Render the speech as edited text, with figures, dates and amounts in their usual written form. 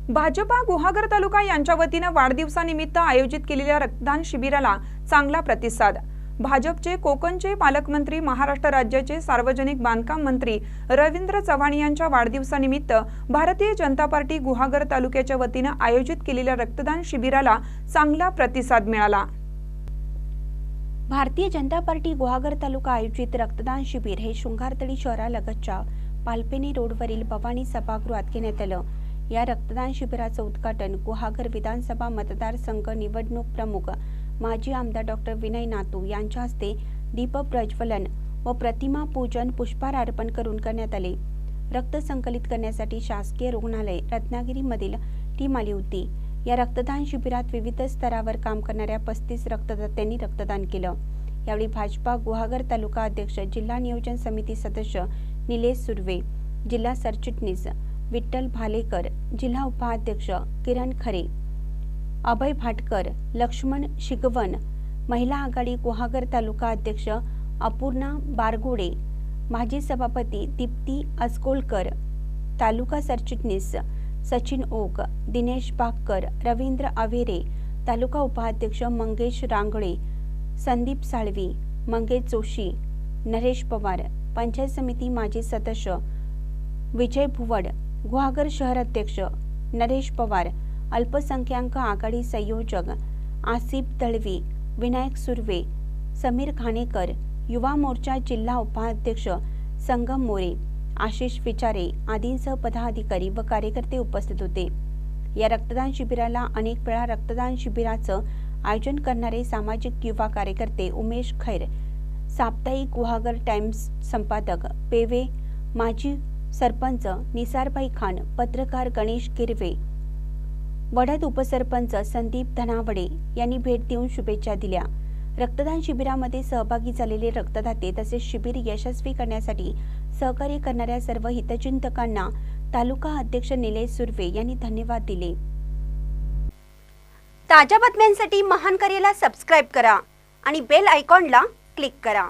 भाजपा गुहागर तालुका यांच्या वतीने वाढदिवसानिमित्त आयोजित केलेल्या रक्तदान शिबिराला चांगला प्रतिसाद। भाजपचे कोकणचे पालकमंत्री, महाराष्ट्र राज्याचे सार्वजनिक बांधकाम मंत्री रवींद्र चव्हाण यांच्या वाढदिवसानिमित्त भारतीय जनता पार्टी गुहागर तालुक्याच्या वतीने आयोजित केलेल्या रक्तदान शिबिराला चांगला प्रतिसाद मिळाला। भारतीय जनता पार्टी गुहागर तालुका आयोजित रक्तदान शिबिर हे शृंगारतळी शहरालगतच्या पालपेनी रोडवरील भवानी सभागृहात घेण्यात आलं। या रक्तदान शिबिराचं उद्घाटन गुहागर विधानसभा मतदारसंघ निवडणूक प्रमुख माजी आमदार डॉक्टर विनय नातू यांच्या हस्ते दीप प्रज्वलन व प्रतिमा पूजन पुष्पहार अर्पण करून करण्यात आले। रक्त संकलित करण्यासाठी शासकीय रुग्णालय रत्नागिरीमधील टीम आली होती। या रक्तदान शिबिरात विविध स्तरावर काम करणाऱ्या 35 रक्तदात्यांनी रक्तदान केलं। यावेळी भाजपा गुहागर तालुका अध्यक्ष, जिल्हा नियोजन समिती सदस्य निलेश सुर्वे, जिल्हा सरचिटणीस विठ्ठल भालेकर, जिल्हा उपाध्यक्ष किरण खरे, अभय भाटकर, लक्ष्मण शिगवन, महिला आघाडी गुहागर तालुका अध्यक्ष अपूर्णा बारगोडे, माजी सभापती दीप्ती अस्कोलकर, तालुका सरचिटणीस सचिन ओक, दिनेश बागकर, रवींद्र अवेरे, तालुका उपाध्यक्ष मंगेश रांगळे, संदीप साळवी, मंगेश जोशी, नरेश पवार, पंचायत समिती माजी सदस्य विजय भुवड, गुहागर शहर अध्यक्ष नरेश पवार, अल्पसंख्याक आघाडी संयोजक आसिफ दळवी, विनायक सुर्वे, समीर खानेकर, युवा मोर्चा जिल्हा उपाध्यक्ष संगम मोरे, आशिष विचारे आदींसह पदाधिकारी व कार्यकर्ते उपस्थित होते। या रक्तदान शिबिराला अनेक वेळा रक्तदान शिबिराचं आयोजन करणारे सामाजिक युवा कार्यकर्ते उमेश खैर, साप्ताहिक गुहागर टाइम्स संपादक पेवे, माजी सरपंच निसारभाई खान, पत्रकार गणेश गिरवे, वडद उपसरपंच संदीप धनावडे यांनी भेट देऊन शुभेच्छा दिल्या। रक्तदान शिबिरामध्ये सहभागी झालेले रक्तदाते तसेच शिबिर यशस्वी करण्यासाठी सहकार्य करणाऱ्या सर्व हितचिंतकांना तालुका अध्यक्ष निलेश सुर्वे यांनी धन्यवाद दिले। ताज्या बातम्यांसाठी महान करेला सबस्क्राइब करा आणि बेल आयकॉनला क्लिक करा।